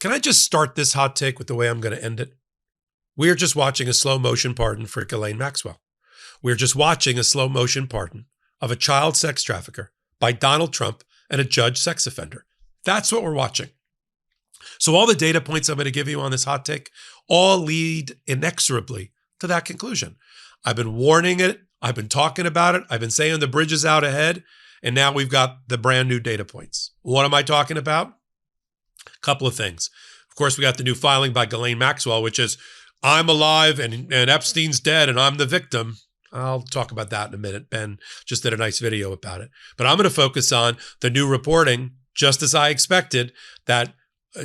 Can I just start this hot take with the way I'm going to end it? We're just watching a slow motion pardon for Ghislaine Maxwell. We're just watching a slow motion pardon of a child sex trafficker by Donald Trump and a judged sex offender. That's what we're watching. So all the data points I'm going to give you on this hot take all lead inexorably to that conclusion. I've been warning it. I've been talking about it. I've been saying the bridge is out ahead. And now we've got the brand new data points. What am I talking about? A couple of things. Of course, we got the new filing by Ghislaine Maxwell, which is, I'm alive and Epstein's dead and I'm the victim. I'll talk about that in a minute. Ben just did a nice video about it. But I'm going to focus on the new reporting, just as I expected, that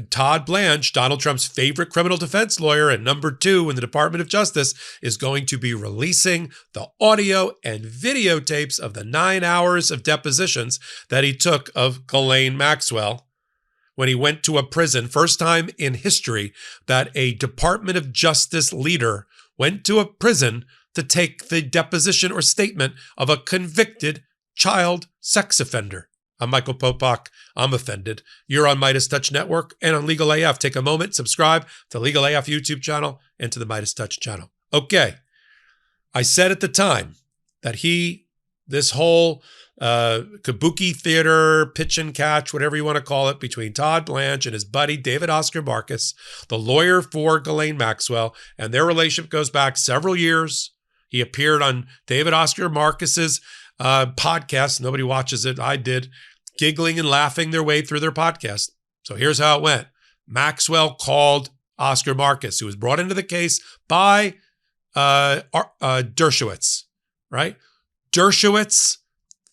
Todd Blanche, Donald Trump's favorite criminal defense lawyer and number 2 in the Department of Justice, is going to be releasing the audio and videotapes of the 9 hours of depositions that he took of Ghislaine Maxwell when he went to a prison. First time in history that a Department of Justice leader went to a prison to take the deposition or statement of a convicted child sex offender. I'm Michael Popok. I'm offended. You're on MeidasTouch Network and on Legal AF. Take a moment, subscribe to Legal AF YouTube channel and to the MeidasTouch channel. Okay. I said at the time that this whole kabuki theater, pitch and catch, whatever you want to call it, between Todd Blanche and his buddy David Oscar Marcus, the lawyer for Ghislaine Maxwell, and their relationship goes back several years. He appeared on David Oscar Marcus's podcast. Nobody watches it. I did. Giggling and laughing their way through their podcast. So here's how it went. Maxwell called Oscar Marcus, who was brought into the case by Dershowitz, right? Dershowitz,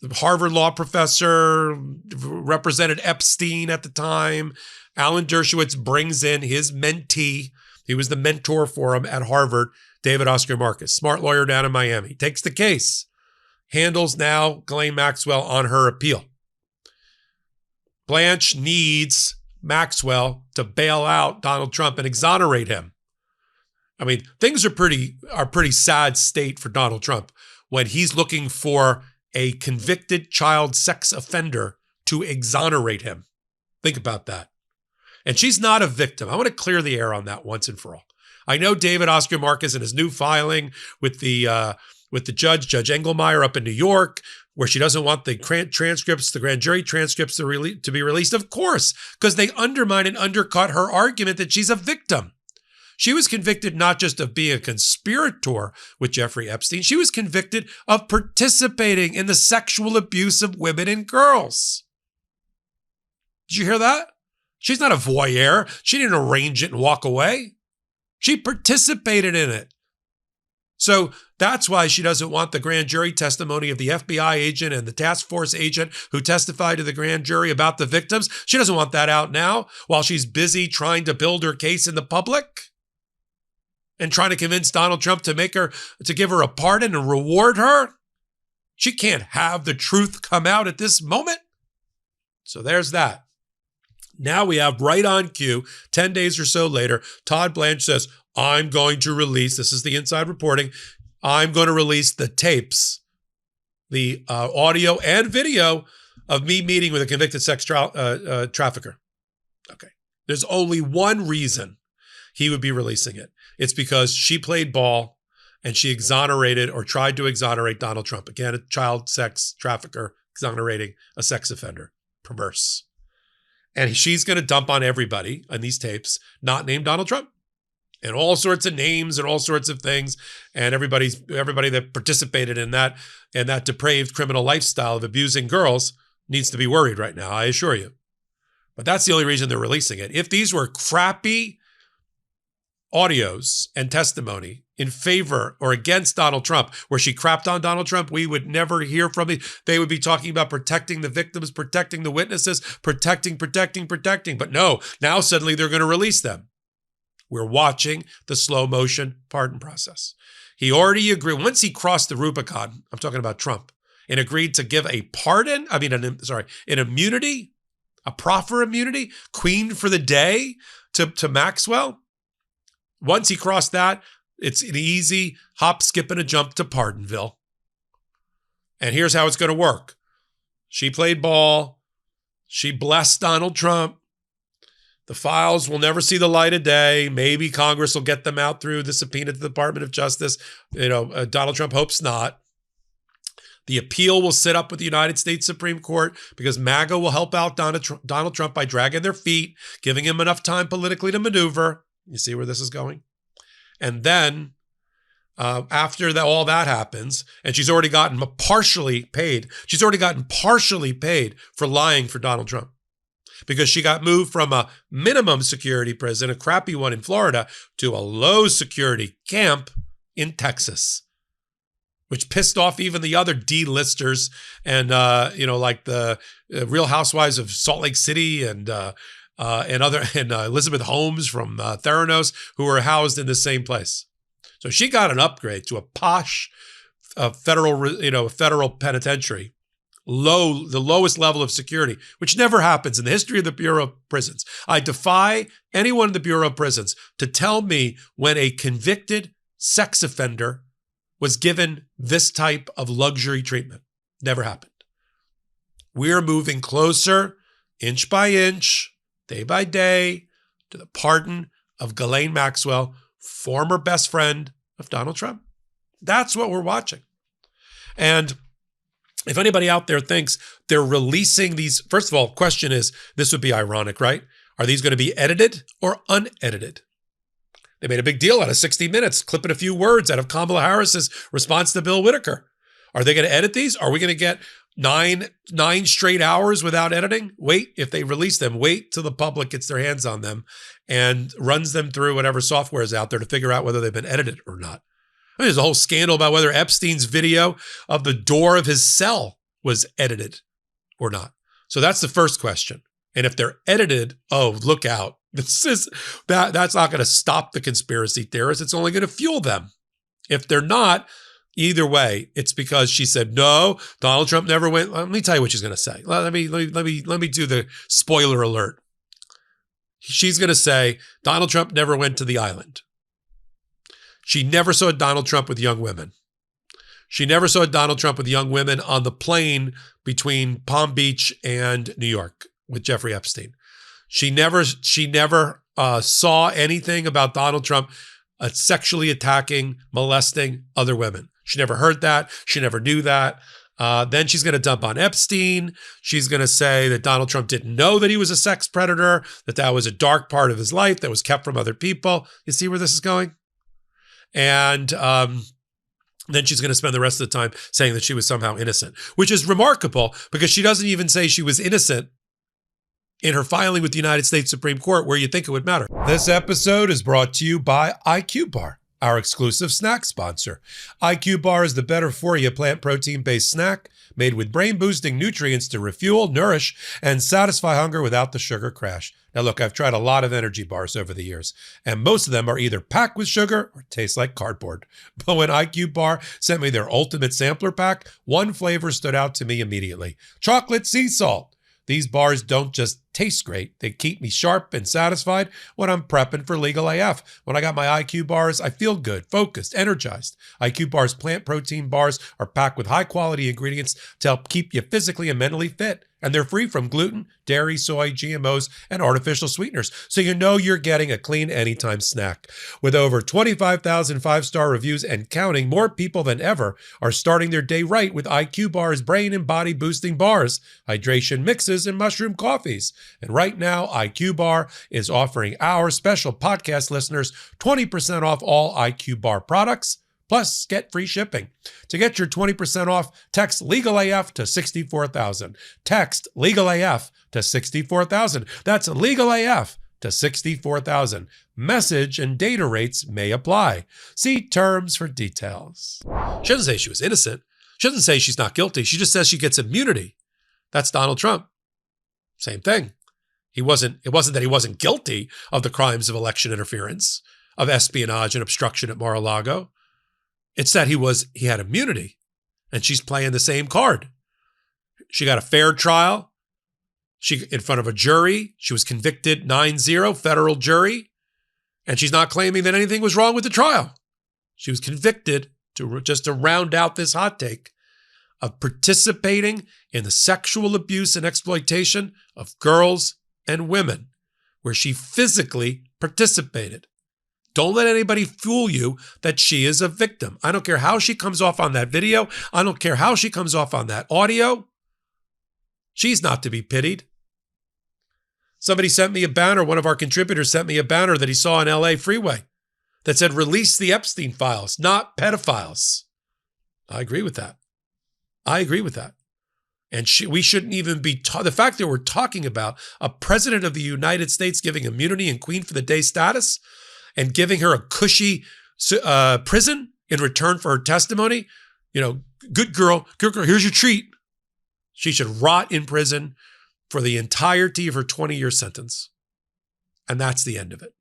the Harvard law professor, represented Epstein at the time. Alan Dershowitz brings in his mentee. He was the mentor for him at Harvard, David Oscar Marcus, smart lawyer down in Miami. He takes the case, handles now Ghislaine Maxwell on her appeal. Blanche needs Maxwell to bail out Donald Trump and exonerate him. I mean, things are pretty sad state for Donald Trump when he's looking for a convicted child sex offender to exonerate him. Think about that. And she's not a victim. I want to clear the air on that once and for all. I know David Oscar Marcus in his new filing with the Judge Engelmeyer up in New York, where she doesn't want the transcripts, the grand jury transcripts to be released. Of course, because they undermine and undercut her argument that she's a victim. She was convicted not just of being a conspirator with Jeffrey Epstein, she was convicted of participating in the sexual abuse of women and girls. Did you hear that? She's not a voyeur. She didn't arrange it and walk away. She participated in it. So that's why she doesn't want the grand jury testimony of the FBI agent and the task force agent who testified to the grand jury about the victims. She doesn't want that out now while she's busy trying to build her case in the public and trying to convince Donald Trump to give her a pardon and reward her. She can't have the truth come out at this moment. So there's that. Now we have right on cue, 10 days or so later, Todd Blanche says, I'm going to release, this is the inside reporting, I'm going to release the tapes, the audio and video of me meeting with a convicted sex trafficker. Okay. There's only one reason he would be releasing it. It's because she played ball and she exonerated or tried to exonerate Donald Trump. Again, a child sex trafficker exonerating a sex offender. Perverse. And she's going to dump on everybody on these tapes, not named Donald Trump. And all sorts of names and all sorts of things. And everybody that participated in that depraved criminal lifestyle of abusing girls needs to be worried right now, I assure you. But that's the only reason they're releasing it. If these were crappy audios and testimony in favor or against Donald Trump, where she crapped on Donald Trump, we would never hear from it. They would be talking about protecting the victims, protecting the witnesses, protecting. But no, now suddenly they're going to release them. We're watching the slow motion pardon process. He already agreed. Once he crossed the Rubicon, I'm talking about Trump, and agreed to give a pardon, an immunity, a proffer immunity, queen for the day to Maxwell. Once he crossed that, it's an easy hop, skip, and a jump to Pardonville. And here's how it's going to work. She played ball. She blessed Donald Trump. The files will never see the light of day. Maybe Congress will get them out through the subpoena to the Department of Justice. Donald Trump hopes not. The appeal will sit up with the United States Supreme Court because MAGA will help out Donald Trump by dragging their feet, giving him enough time politically to maneuver. You see where this is going? And then after all that happens, and she's already gotten partially paid. She's already gotten partially paid for lying for Donald Trump because she got moved from a minimum security prison, a crappy one in Florida, to a low security camp in Texas, which pissed off even the other D-listers and, like the Real Housewives of Salt Lake City and Elizabeth Holmes from Theranos, who were housed in the same place. So she got an upgrade to a posh federal penitentiary, the lowest level of security, which never happens in the history of the Bureau of Prisons. I defy anyone in the Bureau of Prisons to tell me when a convicted sex offender was given this type of luxury treatment. Never happened. We're moving closer, inch by inch, day by day, to the pardon of Ghislaine Maxwell, former best friend of Donald Trump. That's what we're watching. And if anybody out there thinks they're releasing these, first of all, question is, this would be ironic, right? Are these going to be edited or unedited? They made a big deal out of 60 Minutes, clipping a few words out of Kamala Harris's response to Bill Whitaker. Are they going to edit these? Are we going to get nine straight hours without editing? Wait, if they release them, wait till the public gets their hands on them and runs them through whatever software is out there to figure out whether they've been edited or not. I mean, there's a whole scandal about whether Epstein's video of the door of his cell was edited or not. So that's the first question. And if they're edited, oh, look out. That's not going to stop the conspiracy theorists. It's only going to fuel them. If they're not, either way, it's because she said, no, Donald Trump never went. Let me tell you what she's going to say. Let me do the spoiler alert. She's going to say, Donald Trump never went to the island. She never saw Donald Trump with young women. She never saw Donald Trump with young women on the plane between Palm Beach and New York with Jeffrey Epstein. She never saw anything about Donald Trump sexually attacking, molesting other women. She never heard that. She never knew that. Then she's going to dump on Epstein. She's going to say that Donald Trump didn't know that he was a sex predator, that was a dark part of his life that was kept from other people. You see where this is going? And then she's going to spend the rest of the time saying that she was somehow innocent, which is remarkable because she doesn't even say she was innocent in her filing with the United States Supreme Court, where you think it would matter. This episode is brought to you by IQ Bar, our exclusive snack sponsor. IQ Bar is the better-for-you plant protein-based snack made with brain-boosting nutrients to refuel, nourish, and satisfy hunger without the sugar crash. Now look, I've tried a lot of energy bars over the years, and most of them are either packed with sugar or taste like cardboard. But when IQ Bar sent me their ultimate sampler pack, one flavor stood out to me immediately: chocolate sea salt. These bars don't just taste great, they keep me sharp and satisfied when I'm prepping for Legal AF. When I got my IQ bars, I feel good, focused, energized. IQ Bars plant protein bars are packed with high-quality ingredients to help keep you physically and mentally fit. And they're free from gluten, dairy, soy, GMOs, and artificial sweeteners, so you know you're getting a clean anytime snack. With over 25,000 five-star reviews and counting, more people than ever are starting their day right with IQ Bar's brain and body boosting bars, hydration mixes, and mushroom coffees. And right now, IQ Bar is offering our special podcast listeners 20% off all IQ Bar products, plus get free shipping. To get your 20% off, text Legal AF to 64,000. Text Legal AF to 64,000. That's Legal AF to 64,000. Message and data rates may apply. See terms for details. She doesn't say she was innocent. She doesn't say she's not guilty. She just says she gets immunity. That's Donald Trump. Same thing. It wasn't that he wasn't guilty of the crimes of election interference, of espionage and obstruction at Mar-a-Lago. It's that he had immunity, and she's playing the same card. She got a fair trial. In front of a jury. She was convicted 9-0, federal jury, and she's not claiming that anything was wrong with the trial. She was convicted, just to round out this hot take, of participating in the sexual abuse and exploitation of girls and women, where she physically participated. Don't let anybody fool you that she is a victim. I don't care how she comes off on that video. I don't care how she comes off on that audio. She's not to be pitied. Somebody sent me a banner, one of our contributors sent me a banner that he saw on LA Freeway that said, release the Epstein Files, not pedophiles. I agree with that. I agree with that. And we shouldn't even be the fact that we're talking about a president of the United States giving immunity and Queen for the Day status and giving her a cushy prison in return for her testimony. You know, good girl, here's your treat. She should rot in prison for the entirety of her 20-year sentence. And that's the end of it.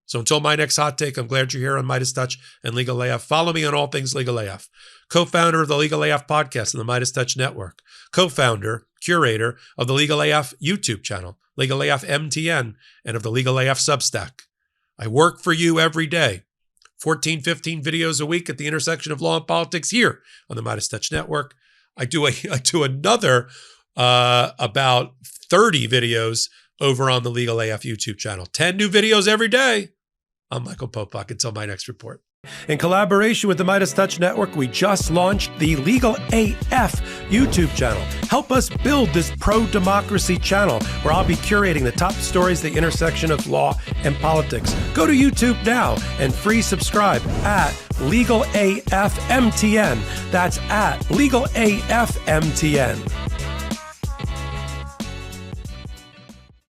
So until my next hot take, I'm glad you're here on MeidasTouch and Legal AF. Follow me on all things Legal AF. Co-founder of the Legal AF podcast and the MeidasTouch network. Co-founder, curator of the Legal AF YouTube channel, Legal AF MTN, and of the Legal AF Substack. I work for you every day. 14, 15 videos a week at the intersection of law and politics here on the MeidasTouch network. I do another about 30 videos over on the Legal AF YouTube channel. 10 new videos every day. I'm Michael Popok. Until my next report. In collaboration with the MeidasTouch Network, we just launched the Legal AF YouTube channel. Help us build this pro-democracy channel where I'll be curating the top stories at the intersection of law and politics. Go to YouTube now and free subscribe at Legal AF MTN. That's at Legal AF MTN.